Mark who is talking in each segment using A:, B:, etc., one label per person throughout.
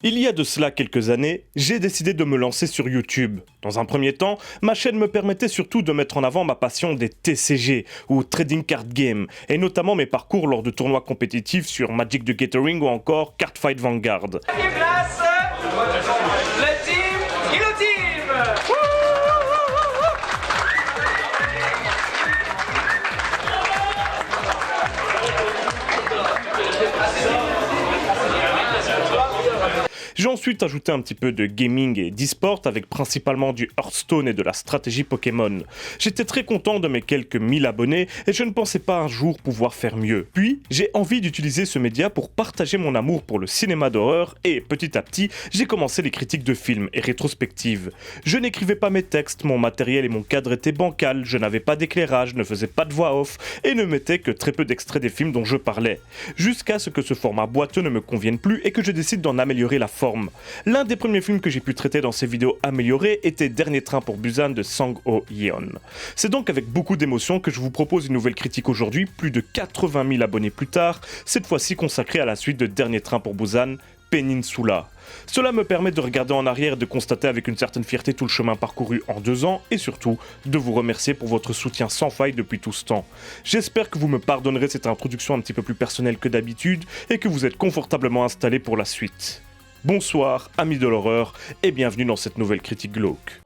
A: Il y a de cela quelques années, j'ai décidé de me lancer sur YouTube. Dans un premier temps, ma chaîne me permettait surtout de mettre en avant ma passion des TCG, ou Trading Card Game, et notamment mes parcours lors de tournois compétitifs sur Magic the Gathering ou encore Cardfight Vanguard.
B: Place, le team Guillotine.
A: J'ai ensuite ajouté un petit peu de gaming et d'e-sport avec principalement du Hearthstone et de la stratégie Pokémon. J'étais très content de mes quelques 1000 abonnés et je ne pensais pas un jour pouvoir faire mieux. Puis, j'ai envie d'utiliser ce média pour partager mon amour pour le cinéma d'horreur et, petit à petit, j'ai commencé les critiques de films et rétrospectives. Je n'écrivais pas mes textes, mon matériel et mon cadre étaient bancals, je n'avais pas d'éclairage, ne faisais pas de voix off et ne mettais que très peu d'extraits des films dont je parlais. Jusqu'à ce que ce format boiteux ne me convienne plus et que je décide d'en améliorer la forme. L'un des premiers films que j'ai pu traiter dans ces vidéos améliorées était Dernier train pour Busan de Sang-ho Yeon. C'est donc avec beaucoup d'émotion que je vous propose une nouvelle critique aujourd'hui, plus de 80 000 abonnés plus tard, cette fois-ci consacrée à la suite de Dernier train pour Busan, Peninsula. Cela me permet de regarder en arrière et de constater avec une certaine fierté tout le chemin parcouru en 2 ans et surtout de vous remercier pour votre soutien sans faille depuis tout ce temps. J'espère que vous me pardonnerez cette introduction un petit peu plus personnelle que d'habitude et que vous êtes confortablement installés pour la suite. Bonsoir, amis de l'horreur, et bienvenue dans cette nouvelle critique glauque.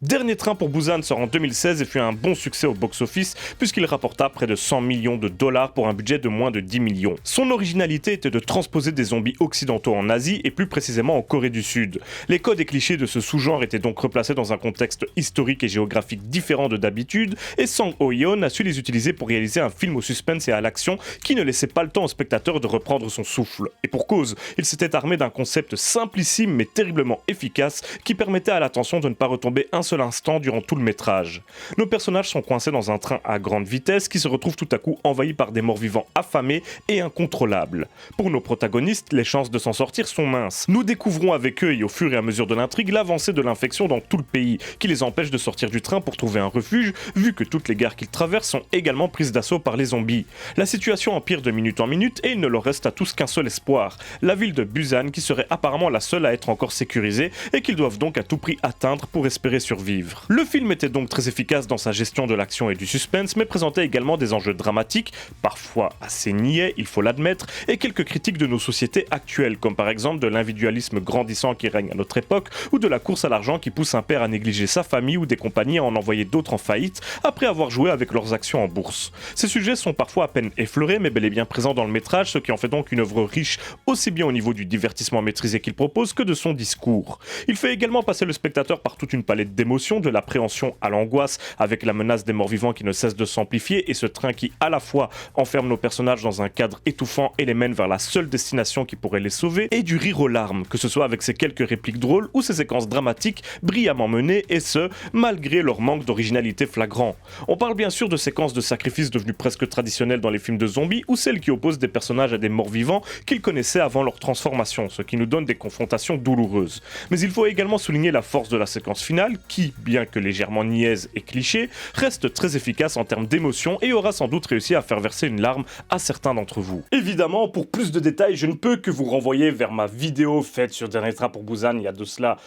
A: Dernier train pour Busan sort en 2016 et fut un bon succès au box-office puisqu'il rapporta près de 100 millions de dollars pour un budget de moins de 10 millions. Son originalité était de transposer des zombies occidentaux en Asie et plus précisément en Corée du Sud. Les codes et clichés de ce sous-genre étaient donc replacés dans un contexte historique et géographique différent de d'habitude et Sang-ho Yeon a su les utiliser pour réaliser un film au suspense et à l'action qui ne laissait pas le temps au spectateur de reprendre son souffle. Et pour cause, il s'était armé d'un concept simplissime mais terriblement efficace qui permettait à l'attention de ne pas retomber un seul instant durant tout le métrage. Nos personnages sont coincés dans un train à grande vitesse qui se retrouve tout à coup envahi par des morts-vivants affamés et incontrôlables. Pour nos protagonistes, les chances de s'en sortir sont minces. Nous découvrons avec eux et au fur et à mesure de l'intrigue l'avancée de l'infection dans tout le pays, qui les empêche de sortir du train pour trouver un refuge, vu que toutes les gares qu'ils traversent sont également prises d'assaut par les zombies. La situation empire de minute en minute et il ne leur reste à tous qu'un seul espoir, la ville de Busan qui serait apparemment la seule à être encore sécurisée et qu'ils doivent donc à tout prix atteindre pour espérer survivre. Le film était donc très efficace dans sa gestion de l'action et du suspense, mais présentait également des enjeux dramatiques, parfois assez niais, il faut l'admettre, et quelques critiques de nos sociétés actuelles, comme par exemple de l'individualisme grandissant qui règne à notre époque, ou de la course à l'argent qui pousse un père à négliger sa famille ou des compagnies à en envoyer d'autres en faillite, après avoir joué avec leurs actions en bourse. Ces sujets sont parfois à peine effleurés, mais bel et bien présents dans le métrage, ce qui en fait donc une œuvre riche, aussi bien au niveau du divertissement maîtrisé qu'il propose que de son discours. Il fait également passer le spectateur par toute une palette d'émotions, de l'appréhension à l'angoisse, avec la menace des morts-vivants qui ne cesse de s'amplifier et ce train qui à la fois enferme nos personnages dans un cadre étouffant et les mène vers la seule destination qui pourrait les sauver, et du rire aux larmes, que ce soit avec ses quelques répliques drôles ou ses séquences dramatiques brillamment menées, et ce, malgré leur manque d'originalité flagrant. On parle bien sûr de séquences de sacrifices devenues presque traditionnelles dans les films de zombies, ou celles qui opposent des personnages à des morts-vivants qu'ils connaissaient avant leur transformation, ce qui nous donne des confrontations douloureuses. Mais il faut également souligner la force de la séquence finale, qui, bien que légèrement niaise et cliché, reste très efficace en termes d'émotion et aura sans doute réussi à faire verser une larme à certains d'entre vous. Évidemment, pour plus de détails, je ne peux que vous renvoyer vers ma vidéo faite sur Dernier train pour Busan il y a de cela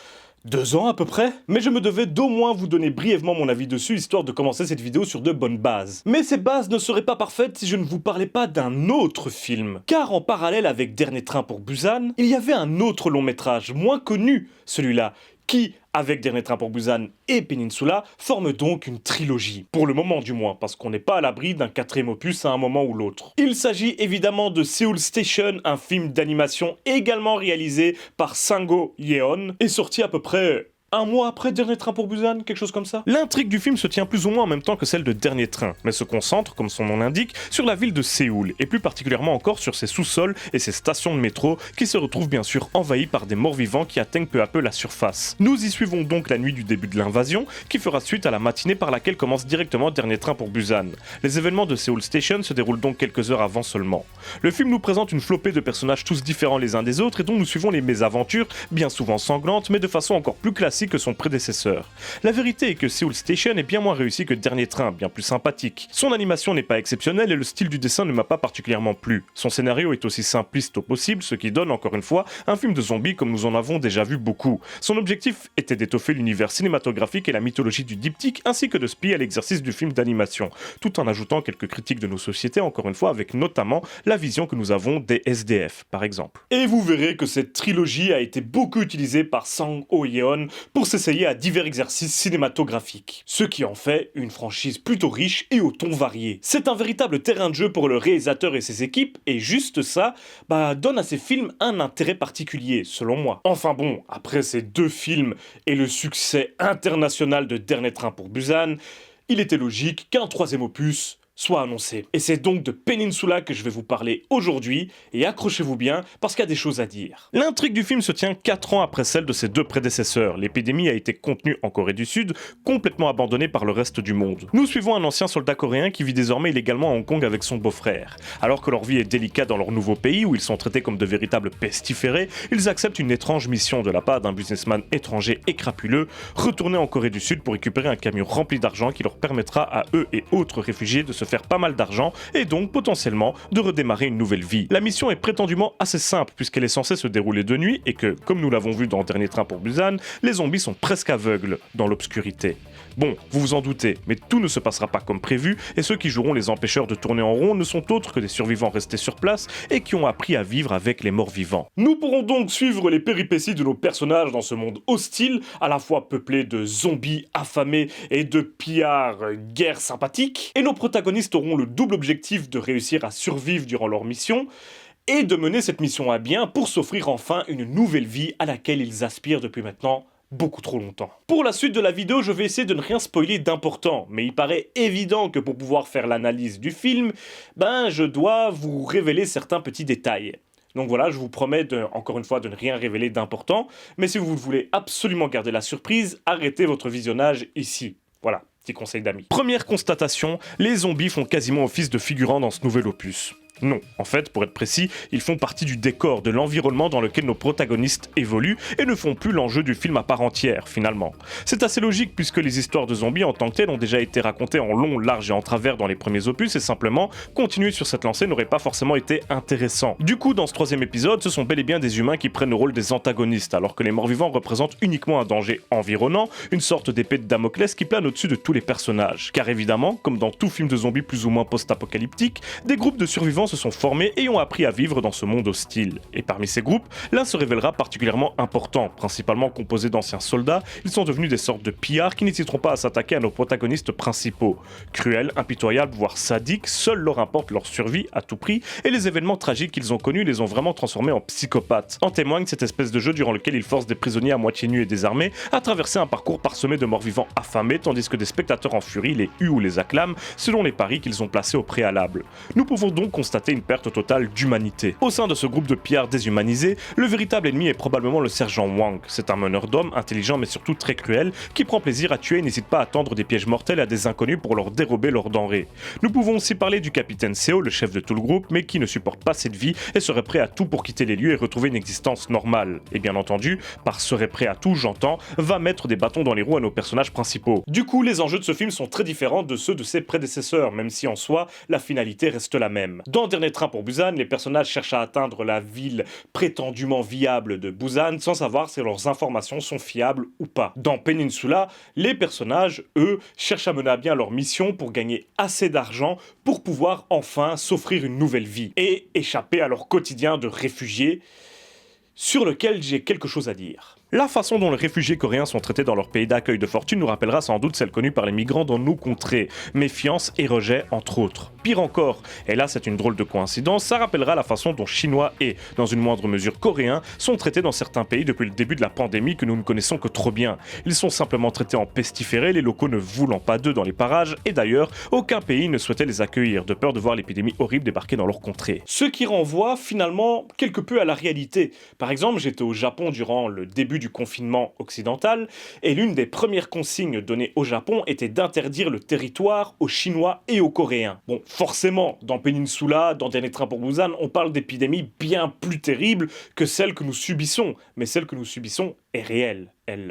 A: 2 ans à peu près, mais je me devais d'au moins vous donner brièvement mon avis dessus, histoire de commencer cette vidéo sur de bonnes bases. Mais ces bases ne seraient pas parfaites si je ne vous parlais pas d'un autre film. Car en parallèle avec Dernier train pour Busan, il y avait un autre long métrage, moins connu, celui-là, qui, avec Dernier train pour Busan et Peninsula, forme donc une trilogie. Pour le moment du moins, parce qu'on n'est pas à l'abri d'un 4e opus à un moment ou l'autre. Il s'agit évidemment de Seoul Station, un film d'animation également réalisé par Sang-ho Yeon, et sorti à peu près un mois après Dernier Train pour Busan, quelque chose comme ça. L'intrigue du film se tient plus ou moins en même temps que celle de Dernier Train, mais se concentre, comme son nom l'indique, sur la ville de Séoul, et plus particulièrement encore sur ses sous-sols et ses stations de métro, qui se retrouvent bien sûr envahies par des morts-vivants qui atteignent peu à peu la surface. Nous y suivons donc la nuit du début de l'invasion, qui fera suite à la matinée par laquelle commence directement Dernier Train pour Busan. Les événements de Seoul Station se déroulent donc quelques heures avant seulement. Le film nous présente une flopée de personnages tous différents les uns des autres et dont nous suivons les mésaventures, bien souvent sanglantes, mais de façon encore plus classique que son prédécesseur. La vérité est que Seoul Station est bien moins réussi que Dernier Train, bien plus sympathique. Son animation n'est pas exceptionnelle et le style du dessin ne m'a pas particulièrement plu. Son scénario est aussi simpliste au possible, ce qui donne encore une fois un film de zombies comme nous en avons déjà vu beaucoup. Son objectif était d'étoffer l'univers cinématographique et la mythologie du diptyque ainsi que de se plier à l'exercice du film d'animation, tout en ajoutant quelques critiques de nos sociétés, encore une fois avec notamment la vision que nous avons des SDF par exemple. Et vous verrez que cette trilogie a été beaucoup utilisée par Sang Ho-yeon pour s'essayer à divers exercices cinématographiques, ce qui en fait une franchise plutôt riche et au ton varié. C'est un véritable terrain de jeu pour le réalisateur et ses équipes, et juste ça, donne à ces films un intérêt particulier, selon moi. Enfin bon, après ces deux films et le succès international de Dernier Train pour Busan, il était logique qu'un troisième opus soit annoncé. Et c'est donc de Peninsula que je vais vous parler aujourd'hui, et accrochez-vous bien, parce qu'il y a des choses à dire. L'intrigue du film se tient 4 ans après celle de ses deux prédécesseurs. L'épidémie a été contenue en Corée du Sud, complètement abandonnée par le reste du monde. Nous suivons un ancien soldat coréen qui vit désormais illégalement à Hong Kong avec son beau-frère. Alors que leur vie est délicate dans leur nouveau pays, où ils sont traités comme de véritables pestiférés, ils acceptent une étrange mission de la part d'un businessman étranger et crapuleux, retourner en Corée du Sud pour récupérer un camion rempli d'argent qui leur permettra à eux et autres réfugiés de se faire pas mal d'argent et donc potentiellement de redémarrer une nouvelle vie. La mission est prétendument assez simple puisqu'elle est censée se dérouler de nuit et que, comme nous l'avons vu dans Dernier Train pour Busan, les zombies sont presque aveugles dans l'obscurité. Bon, vous vous en doutez, mais tout ne se passera pas comme prévu et ceux qui joueront les empêcheurs de tourner en rond ne sont autres que des survivants restés sur place et qui ont appris à vivre avec les morts vivants. Nous pourrons donc suivre les péripéties de nos personnages dans ce monde hostile, à la fois peuplé de zombies affamés et de pillards guerre sympathiques, et nos protagonistes auront le double objectif de réussir à survivre durant leur mission et de mener cette mission à bien pour s'offrir enfin une nouvelle vie à laquelle ils aspirent depuis maintenant beaucoup trop longtemps. Pour la suite de la vidéo, je vais essayer de ne rien spoiler d'important, mais il paraît évident que pour pouvoir faire l'analyse du film, je dois vous révéler certains petits détails. Donc voilà, je vous promets encore une fois de ne rien révéler d'important, mais si vous voulez absolument garder la surprise, arrêtez votre visionnage ici. Voilà, petit conseil d'amis. Première constatation, les zombies font quasiment office de figurants dans ce nouvel opus. Non, en fait, pour être précis, ils font partie du décor, de l'environnement dans lequel nos protagonistes évoluent et ne font plus l'enjeu du film à part entière, finalement. C'est assez logique puisque les histoires de zombies en tant que telles ont déjà été racontées en long, large et en travers dans les premiers opus et simplement, continuer sur cette lancée n'aurait pas forcément été intéressant. Du coup, dans ce troisième épisode, ce sont bel et bien des humains qui prennent le rôle des antagonistes, alors que les morts-vivants représentent uniquement un danger environnant, une sorte d'épée de Damoclès qui plane au-dessus de tous les personnages. Car évidemment, comme dans tout film de zombies plus ou moins post-apocalyptique, des groupes de survivants se sont formés et ont appris à vivre dans ce monde hostile. Et parmi ces groupes, l'un se révélera particulièrement important. Principalement composé d'anciens soldats, ils sont devenus des sortes de pillards qui n'hésiteront pas à s'attaquer à nos protagonistes principaux. Cruels, impitoyables, voire sadiques, seul leur importe leur survie à tout prix, et les événements tragiques qu'ils ont connus les ont vraiment transformés en psychopathes. En témoigne cette espèce de jeu durant lequel ils forcent des prisonniers à moitié nus et désarmés à traverser un parcours parsemé de morts-vivants affamés, tandis que des spectateurs en furie les huent ou les acclament selon les paris qu'ils ont placés au préalable. Nous pouvons donc constater une perte totale d'humanité. Au sein de ce groupe de pillards déshumanisés, le véritable ennemi est probablement le sergent Wang. C'est un meneur d'hommes, intelligent mais surtout très cruel, qui prend plaisir à tuer et n'hésite pas à tendre des pièges mortels à des inconnus pour leur dérober leurs denrées. Nous pouvons aussi parler du capitaine Seo, le chef de tout le groupe, mais qui ne supporte pas cette vie et serait prêt à tout pour quitter les lieux et retrouver une existence normale. Et bien entendu, par serait prêt à tout, j'entends, va mettre des bâtons dans les roues à nos personnages principaux. Du coup, les enjeux de ce film sont très différents de ceux de ses prédécesseurs, même si en soi, la finalité reste la même. Dans Dernier Train pour Busan, les personnages cherchent à atteindre la ville prétendument viable de Busan sans savoir si leurs informations sont fiables ou pas. Dans Peninsula, les personnages, eux, cherchent à mener à bien leur mission pour gagner assez d'argent pour pouvoir enfin s'offrir une nouvelle vie et échapper à leur quotidien de réfugiés sur lequel j'ai quelque chose à dire. La façon dont les réfugiés coréens sont traités dans leur pays d'accueil de fortune nous rappellera sans doute celle connue par les migrants dans nos contrées, méfiance et rejet entre autres. Pire encore, et là c'est une drôle de coïncidence, ça rappellera la façon dont Chinois et, dans une moindre mesure, Coréens sont traités dans certains pays depuis le début de la pandémie que nous ne connaissons que trop bien. Ils sont simplement traités en pestiférés, les locaux ne voulant pas d'eux dans les parages, et d'ailleurs, aucun pays ne souhaitait les accueillir, de peur de voir l'épidémie horrible débarquer dans leur contrée. Ce qui renvoie finalement quelque peu à la réalité. Par exemple, j'étais au Japon durant le début du confinement occidental, et l'une des premières consignes données au Japon était d'interdire le territoire aux Chinois et aux Coréens. Bon, forcément, dans Peninsula, dans Dernier Train pour Busan, on parle d'épidémies bien plus terribles que celles que nous subissons, mais celle que nous subissons est réelle.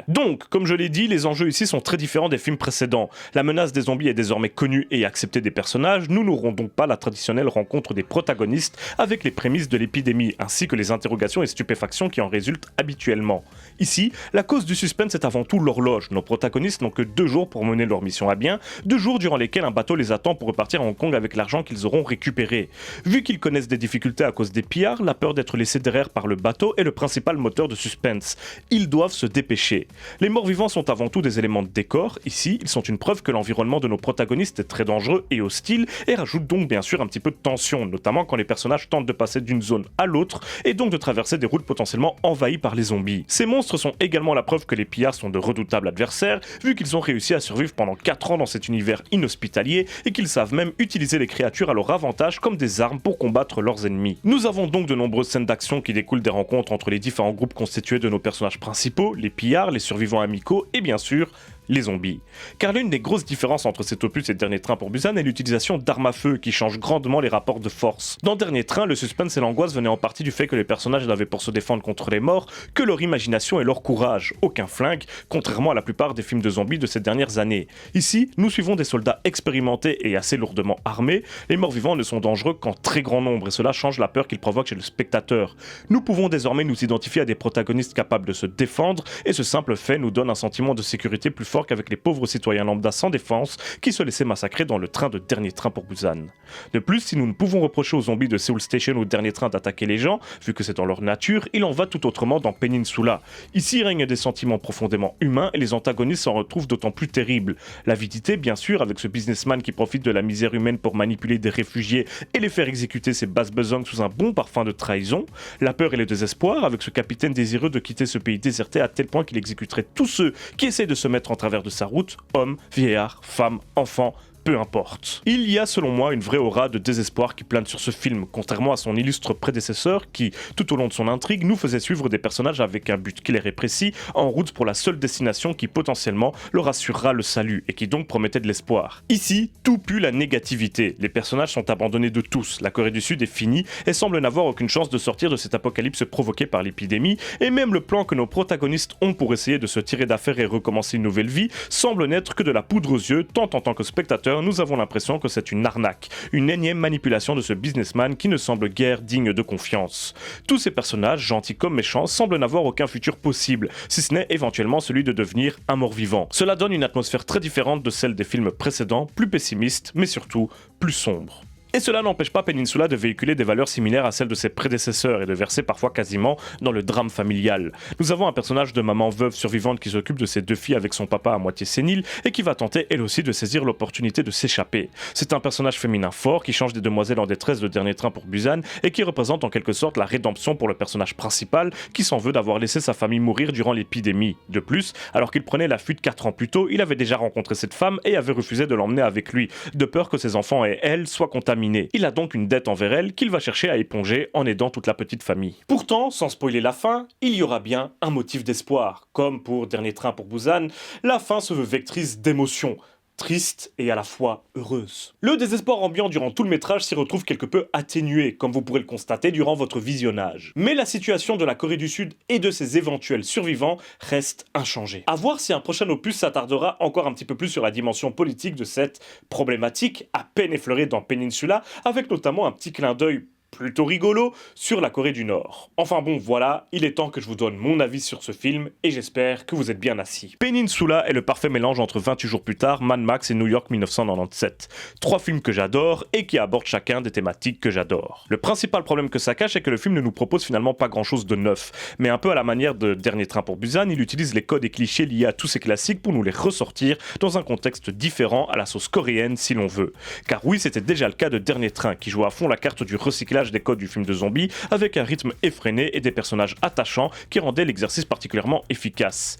A: Donc, comme je l'ai dit, les enjeux ici sont très différents des films précédents. La menace des zombies est désormais connue et acceptée des personnages, nous n'aurons donc pas la traditionnelle rencontre des protagonistes avec les prémices de l'épidémie, ainsi que les interrogations et stupéfactions qui en résultent habituellement. Ici, la cause du suspense est avant tout l'horloge. Nos protagonistes n'ont que 2 jours pour mener leur mission à bien, 2 jours durant lesquels un bateau les attend pour repartir à Hong Kong avec l'argent qu'ils auront récupéré. Vu qu'ils connaissent des difficultés à cause des pillards, la peur d'être laissés derrière par le bateau est le principal moteur de suspense. Ils doivent se dépêcher. Les morts-vivants sont avant tout des éléments de décor. Ici, ils sont une preuve que l'environnement de nos protagonistes est très dangereux et hostile et rajoutent donc bien sûr un petit peu de tension, notamment quand les personnages tentent de passer d'une zone à l'autre et donc de traverser des routes potentiellement envahies par les zombies. Ces monstres sont également la preuve que les pillards sont de redoutables adversaires, vu qu'ils ont réussi à survivre pendant 4 ans dans cet univers inhospitalier et qu'ils savent même utiliser les créatures à leur avantage comme des armes pour combattre leurs ennemis. Nous avons donc de nombreuses scènes d'action qui découlent des rencontres entre les différents groupes constitués de nos personnages principaux, les pillards, les survivants amicaux et bien sûr les zombies. Car l'une des grosses différences entre cet opus et Dernier Train pour Busan est l'utilisation d'armes à feu qui change grandement les rapports de force. Dans Dernier Train, le suspense et l'angoisse venaient en partie du fait que les personnages n'avaient pour se défendre contre les morts que leur imagination et leur courage, aucun flingue, contrairement à la plupart des films de zombies de ces dernières années. Ici, nous suivons des soldats expérimentés et assez lourdement armés, les morts-vivants ne sont dangereux qu'en très grand nombre et cela change la peur qu'ils provoquent chez le spectateur. Nous pouvons désormais nous identifier à des protagonistes capables de se défendre et ce simple fait nous donne un sentiment de sécurité plus fort qu'avec les pauvres citoyens lambda sans défense qui se laissaient massacrer dans le train de Dernier Train pour Busan. De plus, si nous ne pouvons reprocher aux zombies de Seoul Station ou Dernier Train d'attaquer les gens, vu que c'est dans leur nature, il en va tout autrement dans Peninsula. Ici règnent des sentiments profondément humains et les antagonistes s'en retrouvent d'autant plus terribles. L'avidité, bien sûr, avec ce businessman qui profite de la misère humaine pour manipuler des réfugiés et les faire exécuter ses basses besognes sous un bon parfum de trahison. La peur et le désespoir, avec ce capitaine désireux de quitter ce pays déserté à tel point qu'il exécuterait tous ceux qui essaient de se mettre en travers de sa route, hommes, vieillards, femmes, enfants, peu importe. Il y a selon moi une vraie aura de désespoir qui plane sur ce film, contrairement à son illustre prédécesseur qui, tout au long de son intrigue, nous faisait suivre des personnages avec un but clair et précis, en route pour la seule destination qui potentiellement leur assurera le salut et qui donc promettait de l'espoir. Ici, tout pue la négativité. Les personnages sont abandonnés de tous, la Corée du Sud est finie et semble n'avoir aucune chance de sortir de cette apocalypse provoquée par l'épidémie, et même le plan que nos protagonistes ont pour essayer de se tirer d'affaire et recommencer une nouvelle vie semble n'être que de la poudre aux yeux, tant en tant que spectateur nous avons l'impression que c'est une arnaque, une énième manipulation de ce businessman qui ne semble guère digne de confiance. Tous ces personnages, gentils comme méchants, semblent n'avoir aucun futur possible, si ce n'est éventuellement celui de devenir un mort-vivant. Cela donne une atmosphère très différente de celle des films précédents, plus pessimiste, mais surtout plus sombre. Et cela n'empêche pas Peninsula de véhiculer des valeurs similaires à celles de ses prédécesseurs et de verser parfois quasiment dans le drame familial. Nous avons un personnage de maman veuve survivante qui s'occupe de ses 2 filles avec son papa à moitié sénile et qui va tenter elle aussi de saisir l'opportunité de s'échapper. C'est un personnage féminin fort qui change des demoiselles en détresse de Dernier Train pour Busan et qui représente en quelque sorte la rédemption pour le personnage principal qui s'en veut d'avoir laissé sa famille mourir durant l'épidémie. De plus, alors qu'il prenait la fuite 4 ans plus tôt, il avait déjà rencontré cette femme et avait refusé de l'emmener avec lui, de peur que ses enfants et elle soient contaminés. Il a donc une dette envers elle qu'il va chercher à éponger en aidant toute la petite famille. Pourtant, sans spoiler la fin, il y aura bien un motif d'espoir. Comme pour Dernier Train pour Busan, la fin se veut vectrice d'émotions. Triste et à la fois heureuse. Le désespoir ambiant durant tout le métrage s'y retrouve quelque peu atténué, comme vous pourrez le constater durant votre visionnage. Mais la situation de la Corée du Sud et de ses éventuels survivants reste inchangée. À voir si un prochain opus s'attardera encore un petit peu plus sur la dimension politique de cette problématique, à peine effleurée dans Peninsula, avec notamment un petit clin d'œil plutôt rigolo sur la Corée du Nord. Enfin bon, voilà, il est temps que je vous donne mon avis sur ce film et j'espère que vous êtes bien assis. Peninsula est le parfait mélange entre 28 jours plus tard, Mad Max et New York 1997. 3 films que j'adore et qui abordent chacun des thématiques que j'adore. Le principal problème que ça cache est que le film ne nous propose finalement pas grand chose de neuf, mais un peu à la manière de Dernier Train pour Busan, il utilise les codes et clichés liés à tous ces classiques pour nous les ressortir dans un contexte différent à la sauce coréenne si l'on veut. Car oui, c'était déjà le cas de Dernier Train qui joue à fond la carte du recyclage des codes du film de zombies avec un rythme effréné et des personnages attachants qui rendaient l'exercice particulièrement efficace.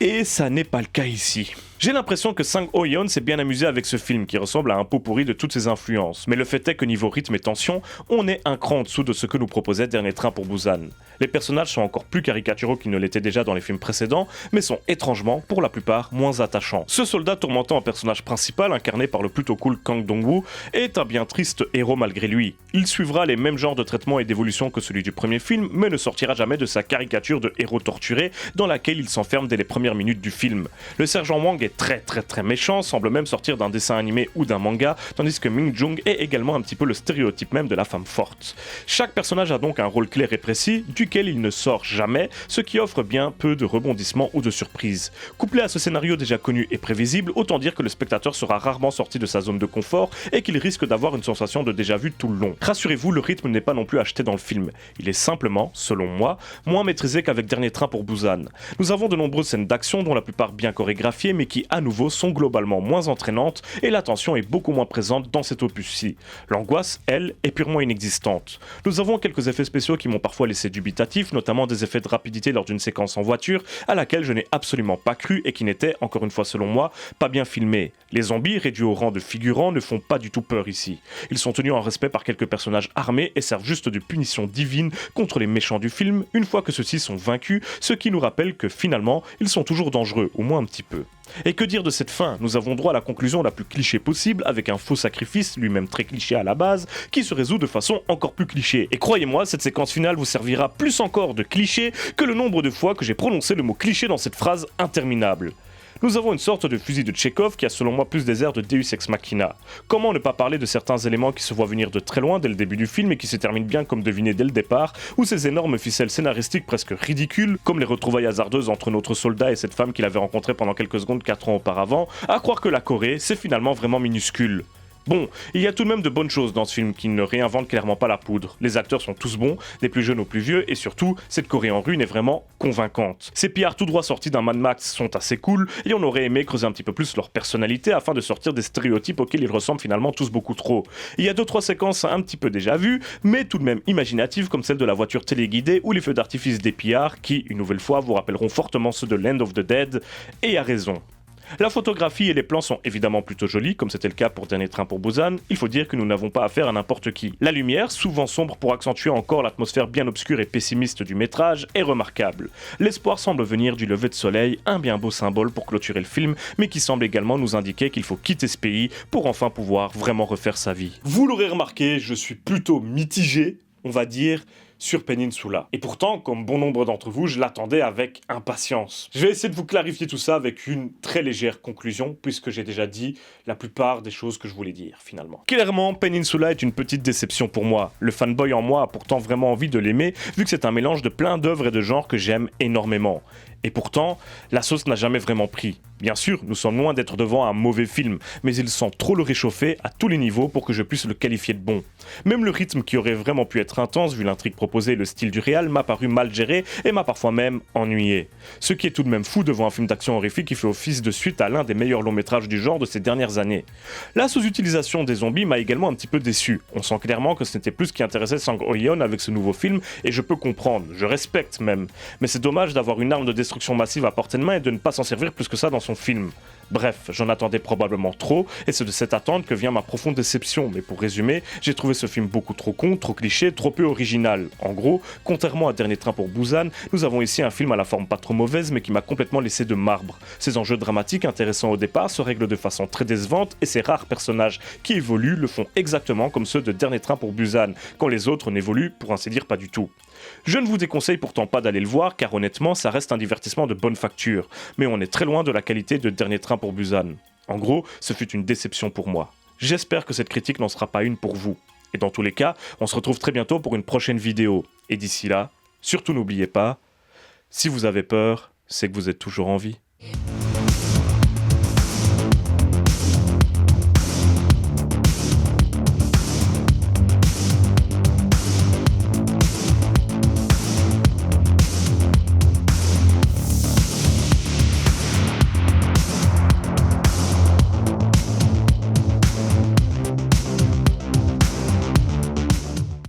A: Et ça n'est pas le cas ici. J'ai l'impression que Sang Ho-yeon s'est bien amusé avec ce film qui ressemble à un pot pourri de toutes ses influences, mais le fait est que niveau rythme et tension, on est un cran en dessous de ce que nous proposait Dernier Train pour Busan. Les personnages sont encore plus caricaturaux qu'ils ne l'étaient déjà dans les films précédents, mais sont étrangement, pour la plupart, moins attachants. Ce soldat tourmentant en personnage principal, incarné par le plutôt cool Kang Dong-woo, est un bien triste héros malgré lui. Il suivra les mêmes genres de traitements et d'évolution que celui du premier film, mais ne sortira jamais de sa caricature de héros torturé dans laquelle il s'enferme dès les premières minutes du film. Le sergent Wang est très méchant, semble même sortir d'un dessin animé ou d'un manga, tandis que Min Jung est également un petit peu le stéréotype même de la femme forte. Chaque personnage a donc un rôle clair et précis, duquel il ne sort jamais, ce qui offre bien peu de rebondissements ou de surprises. Couplé à ce scénario déjà connu et prévisible, autant dire que le spectateur sera rarement sorti de sa zone de confort et qu'il risque d'avoir une sensation de déjà-vu tout le long. Rassurez-vous, le rythme n'est pas non plus acheté dans le film. Il est simplement, selon moi, moins maîtrisé qu'avec Dernier Train pour Busan. Nous avons de nombreuses scènes d'action dont la plupart bien chorégraphiées mais qui à nouveau sont globalement moins entraînantes et la tension est beaucoup moins présente dans cet opus-ci. L'angoisse, elle, est purement inexistante. Nous avons quelques effets spéciaux qui m'ont parfois laissé dubitatif, notamment des effets de rapidité lors d'une séquence en voiture à laquelle je n'ai absolument pas cru et qui n'était, encore une fois selon moi, pas bien filmée. Les zombies, réduits au rang de figurants, ne font pas du tout peur ici. Ils sont tenus en respect par quelques personnages armés et servent juste de punition divine contre les méchants du film une fois que ceux-ci sont vaincus, ce qui nous rappelle que finalement, ils sont toujours dangereux, au moins un petit peu. Et que dire de cette fin? Nous avons droit à la conclusion la plus cliché possible avec un faux sacrifice, lui-même très cliché à la base, qui se résout de façon encore plus cliché. Et croyez-moi, cette séquence finale vous servira plus encore de cliché que le nombre de fois que j'ai prononcé le mot cliché dans cette phrase interminable. Nous avons une sorte de fusil de Tchekhov qui a selon moi plus des airs de Deus Ex Machina. Comment ne pas parler de certains éléments qui se voient venir de très loin dès le début du film et qui se terminent bien comme deviné dès le départ, ou ces énormes ficelles scénaristiques presque ridicules, comme les retrouvailles hasardeuses entre notre soldat et cette femme qu'il avait rencontrée pendant quelques secondes 4 ans auparavant, à croire que la Corée, c'est finalement vraiment minuscule. Bon, il y a tout de même de bonnes choses dans ce film qui ne réinvente clairement pas la poudre. Les acteurs sont tous bons, des plus jeunes aux plus vieux, et surtout, cette Corée en ruine est vraiment convaincante. Ces pillards tout droit sortis d'un Mad Max sont assez cool, et on aurait aimé creuser un petit peu plus leur personnalité afin de sortir des stéréotypes auxquels ils ressemblent finalement tous beaucoup trop. Il y a 2-3 séquences un petit peu déjà vues, mais tout de même imaginatives comme celle de la voiture téléguidée ou les feux d'artifice des pillards qui, une nouvelle fois, vous rappelleront fortement ceux de Land of the Dead, et à raison. La photographie et les plans sont évidemment plutôt jolis, comme c'était le cas pour Dernier Train pour Busan. Il faut dire que nous n'avons pas affaire à n'importe qui. La lumière, souvent sombre pour accentuer encore l'atmosphère bien obscure et pessimiste du métrage, est remarquable. L'espoir semble venir du lever de soleil, un bien beau symbole pour clôturer le film, mais qui semble également nous indiquer qu'il faut quitter ce pays pour enfin pouvoir vraiment refaire sa vie. Vous l'aurez remarqué, je suis plutôt mitigé, on va dire, sur Peninsula. Et pourtant, comme bon nombre d'entre vous, je l'attendais avec impatience. Je vais essayer de vous clarifier tout ça avec une très légère conclusion, puisque j'ai déjà dit la plupart des choses que je voulais dire, finalement. Clairement, Peninsula est une petite déception pour moi. Le fanboy en moi a pourtant vraiment envie de l'aimer, vu que c'est un mélange de plein d'œuvres et de genres que j'aime énormément. Et pourtant, la sauce n'a jamais vraiment pris. Bien sûr, nous sommes loin d'être devant un mauvais film, mais il sent trop le réchauffer à tous les niveaux pour que je puisse le qualifier de bon. Même le rythme qui aurait vraiment pu être intense vu l'intrigue proposée et le style du réal m'a paru mal géré et m'a parfois même ennuyé. Ce qui est tout de même fou devant un film d'action horrifique qui fait office de suite à l'un des meilleurs longs métrages du genre de ces dernières années. La sous-utilisation des zombies m'a également un petit peu déçu. On sent clairement que ce n'était plus ce qui intéressait Sang Ho-yeon avec ce nouveau film et je peux comprendre, je respecte même. Mais c'est dommage d'avoir une arme de destruction massive à portée de main et de ne pas s'en servir plus que ça dans son film. Bref, j'en attendais probablement trop, et c'est de cette attente que vient ma profonde déception, mais pour résumer, j'ai trouvé ce film beaucoup trop con, trop cliché, trop peu original. En gros, contrairement à Dernier Train pour Busan, nous avons ici un film à la forme pas trop mauvaise, mais qui m'a complètement laissé de marbre. Ses enjeux dramatiques intéressants au départ se règlent de façon très décevante, et ces rares personnages qui évoluent le font exactement comme ceux de Dernier Train pour Busan, quand les autres n'évoluent, pour ainsi dire, pas du tout. Je ne vous déconseille pourtant pas d'aller le voir, car honnêtement, ça reste un divertissement de bonne facture, mais on est très loin de la qualité de Dernier Train pour Busan. En gros, ce fut une déception pour moi. J'espère que cette critique n'en sera pas une pour vous. Et dans tous les cas, on se retrouve très bientôt pour une prochaine vidéo. Et d'ici là, surtout n'oubliez pas, si vous avez peur, c'est que vous êtes toujours en vie.